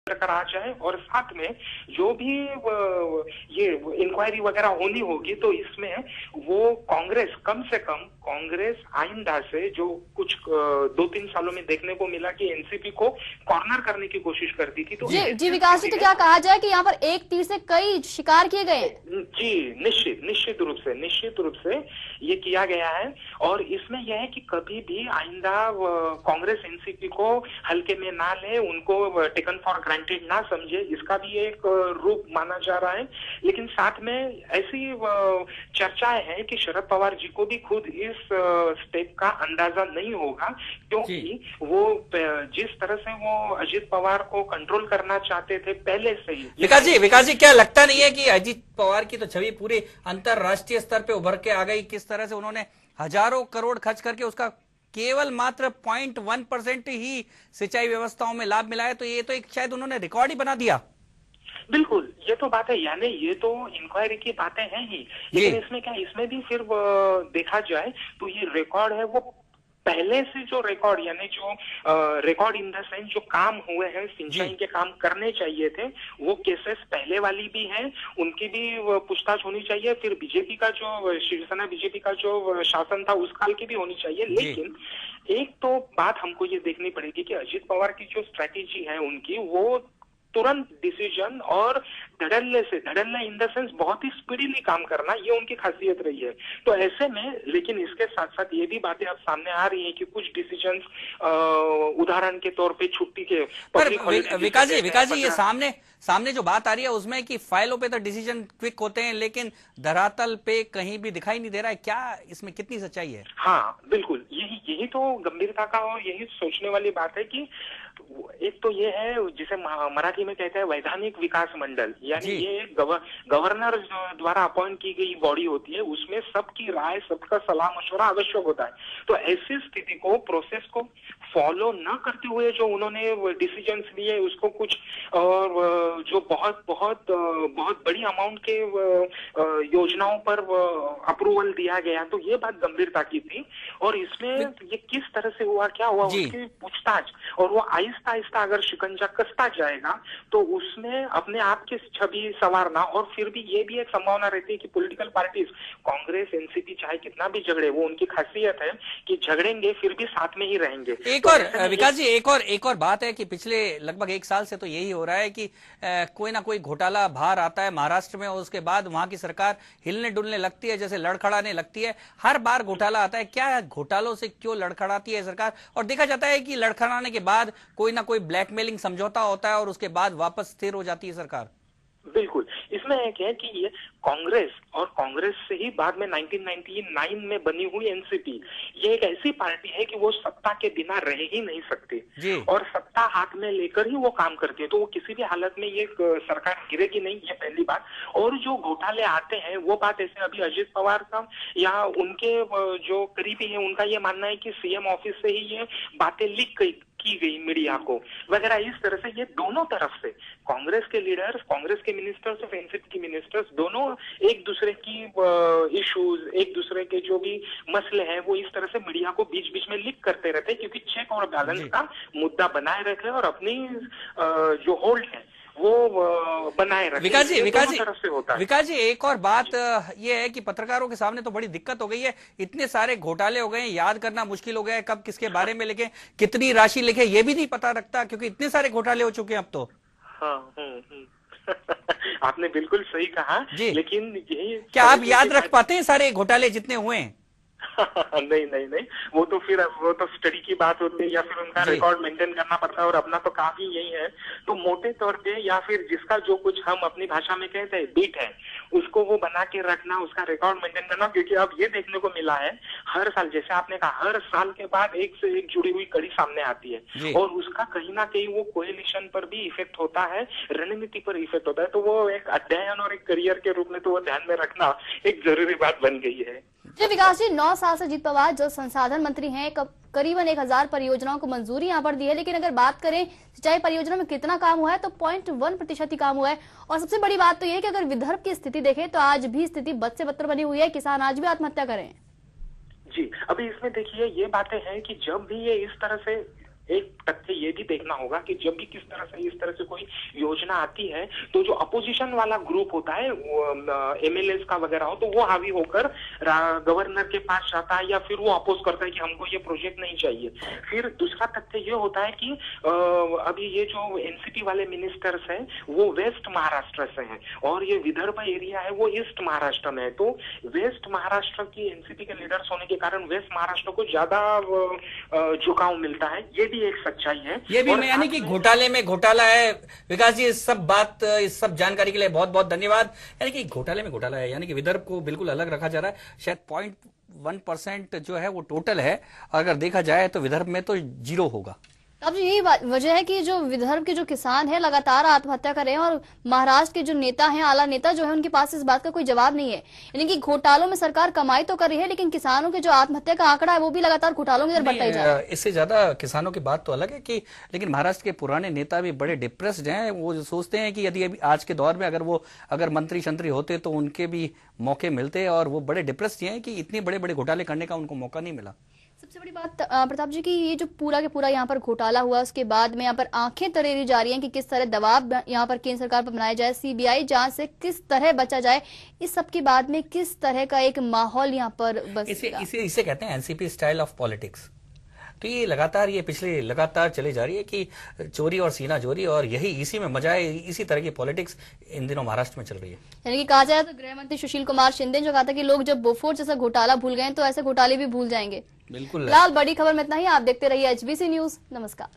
कर आ जाए और साथ में जो भी ये इंक्वायरी वगैरह होनी होगी तो इसमें वो कांग्रेस कम से कम कांग्रेस आइंदा से जो कुछ 2-3 सालों में देखने को मिला कि एनसीपी को कॉर्नर करने की कोशिश करती थी। तो जी विकास जी, तो क्या कहा जाए कि यहाँ पर एक तीर से कई शिकार किए गए? जी निश्चित रूप से ये किया गया है और इसमें यह है कि कभी भी आइंदा कांग्रेस एनसीपी को हल्के में ना ले, उनको टेकन फॉर ग्रांटेड ना समझे, इसका भी एक रूप माना जा रहा है। लेकिन साथ में ऐसी चर्चाएं हैं कि शरद पवार जी को भी खुद इस स्टेप का अंदाजा नहीं होगा, क्योंकि वो जिस तरह से वो अजीत पवार को कंट्रोल करना चाहते थे पहले से ही। विकास जी क्या लगता नहीं है कि अजीत पवार की तो छवि पूरे अंतरराष्ट्रीय स्तर पे उभर के आ गई? किस तरह से उन्होंने हजारों करोड़ खर्च करके उसका केवल मात्र 0.1% ही सिंचाई व्यवस्थाओं में लाभ मिला है, तो ये तो एक शायद उन्होंने रिकॉर्ड ही बना दिया। बिल्कुल, ये तो बात है, यानी ये तो इंक्वायरी की बातें हैं ही, लेकिन इसमें क्या, इसमें भी फिर देखा जाए तो ये रिकॉर्ड है वो पहले से जो रिकॉर्ड, यानी जो रिकॉर्ड इन द सेंस जो काम हुए हैं, सिंचाई के काम करने चाहिए थे, वो केसेस पहले वाली भी हैं, उनकी भी पूछताछ होनी चाहिए। फिर बीजेपी का जो शिवसेना बीजेपी का जो शासन था उस काल की भी होनी चाहिए। लेकिन एक तो बात हमको ये देखनी पड़ेगी कि अजीत पवार की जो स्ट्रैटेजी है उनकी, वो तुरंत डिसीजन और धड़ल्ले इन द सेंस बहुत ही स्पीडीली काम करना, ये उनकी खासियत रही है। तो ऐसे में, लेकिन इसके साथ साथ ये भी बातें अब सामने आ रही हैं कि कुछ डिसीजंस उदाहरण के तौर पे छुट्टी के विकास जी ये सामने जो बात आ रही है उसमें कि फाइलों पे तो डिसीजन क्विक होते हैं, लेकिन धरातल पे कहीं भी दिखाई नहीं दे रहा है। क्या इसमें कितनी सच्चाई है? हाँ बिल्कुल, यही तो गंभीरता का और यही सोचने वाली बात है कि एक तो ये है जिसे मराठी में कहते हैं वैधानिक विकास मंडल, यानी ये गवर्नर द्वारा अपॉइंट की गई बॉडी होती है, उसमें सबकी राय, सबका सलाह मशवरा आवश्यक होता है। तो ऐसी स्थिति को, प्रोसेस को फॉलो न करते हुए जो उन्होंने डिसीजंस लिए, उसको कुछ और जो बहुत बड़ी अमाउंट के योजनाओं पर अप्रूवल दिया गया, तो ये बात गंभीरता की थी। और इसमें ये किस तरह से हुआ, क्या हुआ, उसकी पूछताछ, और वो आहिस्ता आहिस्ता अगर शिकंजा कसता जाएगा तो उसमें अपने आप की छवि संवारना, और फिर भी ये भी एक संभावना रहती है कि पॉलिटिकल पार्टीज, कांग्रेस एनसीपी चाहे कितना भी झगड़े, वो उनकी खासियत है कि झगड़ेंगे फिर भी साथ में ही रहेंगे। एक और विकास जी एक और बात है कि पिछले लगभग 1 साल से तो यही हो रहा है कि कोई ना कोई घोटाला बाहर आता है महाराष्ट्र में, और उसके बाद वहां की सरकार हिलने डुलने लगती है, जैसे लड़खड़ाने लगती है। हर बार घोटाला आता है, क्या घोटालों से क्यों लड़खड़ाती है सरकार? और देखा जाता है कि लड़खड़ाने के बाद कोई ना कोई ब्लैकमेलिंग समझौता होता है और उसके बाद वापस स्थिर हो जाती है सरकार। बिल्कुल, इसमें एक है कि ये कांग्रेस, और कांग्रेस से ही बाद में 1999 में बनी हुई एनसीपी, ये एक ऐसी पार्टी है कि वो सत्ता के बिना रह ही नहीं सकती और सत्ता हाथ में लेकर ही वो काम करती है। तो वो किसी भी हालत में ये सरकार गिरेगी नहीं, ये पहली बात। और जो घोटाले आते हैं वो बात ऐसे, अभी अजीत पवार का या उनके जो करीबी है उनका ये मानना है कि सीएम ऑफिस से ही ये बातें लीक की गई मीडिया को वगैरह। इस तरह से ये दोनों तरफ से कांग्रेस के लीडर्स, कांग्रेस के मिनिस्टर्स और एनसीपी के मिनिस्टर्स, दोनों एक दूसरे की इश्यूज, एक दूसरे के जो भी मसले हैं, वो इस तरह से मीडिया को बीच बीच में लीक करते रहते हैं, क्योंकि चेक और बैलेंस का मुद्दा बनाए रखे और अपनी जो होल्ड है वो बनाए रखे। विकास जी एक और बात ये है कि पत्रकारों के सामने तो बड़ी दिक्कत हो गई है, इतने सारे घोटाले हो गए, याद करना मुश्किल हो गया है कब किसके बारे में लिखे, कितनी राशि लिखे, ये भी नहीं पता रखता, क्योंकि इतने सारे घोटाले हो चुके हैं अब तो। आपने बिल्कुल सही कहा, लेकिन यही, क्या आप याद रख पाते हैं सारे घोटाले जितने हुए हैं? नहीं, वो तो स्टडी की बात होती है, या फिर उनका रिकॉर्ड मेंटेन करना पड़ता है, और अपना तो काम ही यही है। तो मोटे तौर पे, या फिर जिसका जो कुछ हम अपनी भाषा में कहते हैं बीट है, उसको वो बना के रखना, उसका रिकॉर्ड मेंटेन करना। क्योंकि अब ये देखने को मिला है हर साल, जैसे आपने कहा, हर साल के बाद एक से एक जुड़ी हुई कड़ी सामने आती है, और उसका कहीं ना कहीं वो कोएलिशन पर भी इफेक्ट होता है, रणनीति पर इफेक्ट होता है। तो वो एक अध्ययन और एक करियर के रूप में तो वो ध्यान में रखना एक जरूरी बात बन गई है। जी विकास जी, 9 साल से अजीत पवार जल संसाधन मंत्री हैं, करीबन 1000 परियोजनाओं को मंजूरी यहाँ पर दी है, लेकिन अगर बात करें सिंचाई परियोजना में कितना काम हुआ है तो 0.1% ही काम हुआ है। और सबसे बड़ी बात तो ये है कि अगर विदर्भ की स्थिति देखें तो आज भी स्थिति बद से बदतर बनी हुई है, किसान आज भी आत्महत्या करें। जी, अभी इसमें देखिए ये बातें हैं कि जब भी ये इस तरह से एक तथ्य ये भी देखना होगा कि जब भी इस तरह से कोई योजना आती है तो जो अपोजिशन वाला ग्रुप होता है एमएलए का वगैरह हो तो वो हावी होकर गवर्नर के पास जाता है या फिर वो अपोज करता है कि हमको ये प्रोजेक्ट नहीं चाहिए। फिर दूसरा तथ्य ये होता है कि अभी ये जो एनसीपी वाले मिनिस्टर्स हैं वो वेस्ट महाराष्ट्र से हैं और ये विदर्भ एरिया है वो ईस्ट महाराष्ट्र में है। तो वेस्ट महाराष्ट्र की एनसीपी के लीडर्स होने के कारण वेस्ट महाराष्ट्र को ज्यादा झुकाव मिलता है, ये भी एक सच्चाई है। ये भी यानी कि घोटाले में घोटाला है। विकास जी, इस सब जानकारी के लिए बहुत बहुत धन्यवाद। यानी कि घोटाले में घोटाला है, यानी कि विदर्भ को बिल्कुल अलग रखा जा रहा है। शायद 0.1% जो है वो टोटल है, अगर देखा जाए तो विदर्भ में तो 0 होगा। अब यही वजह है कि जो विदर्भ के जो किसान हैं लगातार आत्महत्या कर रहे हैं और महाराष्ट्र के जो नेता हैं, आला नेता जो है, उनके पास इस बात का कोई जवाब नहीं है। यानी कि घोटालों में सरकार कमाई तो कर रही है, लेकिन किसानों के जो आत्महत्या का आंकड़ा है वो भी लगातार घोटालों की तरफ बढ़ता ही जा रहा है। इससे ज्यादा किसानों की बात तो अलग है कि लेकिन महाराष्ट्र के पुराने नेता भी बड़े डिप्रेस्ड हैं। वो सोचते हैं कि यदि अभी आज के दौर में अगर मंत्री शंत्री होते तो उनके भी मौके मिलते, और वो बड़े डिप्रेस्ड हैं कि इतने बड़े बड़े घोटाले करने का उनको मौका नहीं मिला। सबसे बड़ी बात प्रताप जी की ये जो पूरा के पूरा यहाँ पर घोटाला हुआ, उसके बाद में यहाँ पर आंखें तरेरी जा रही हैं कि किस तरह दबाव यहाँ पर केंद्र सरकार पर बनाया जाए, सीबीआई जांच से किस तरह बचा जाए, इस सब के बाद में किस तरह का एक माहौल यहाँ पर बसेगा। इसे कहते हैं एनसीपी स्टाइल ऑफ पॉलिटिक्स। तो ये लगातार चली जा रही है कि चोरी और सीना चोरी, और इसी में मजा है। इसी तरह की पॉलिटिक्स इन दिनों महाराष्ट्र में चल रही है। यानी कि कहा जाए तो गृह मंत्री सुशील कुमार शिंदे जो कहा था कि लोग जब बोफोर्स जैसा घोटाला भूल गए तो ऐसे घोटाले भी भूल जाएंगे। बिल्कुल। फिलहाल बड़ी खबर में इतना ही। आप देखते रहिए एचबीसी न्यूज। नमस्कार।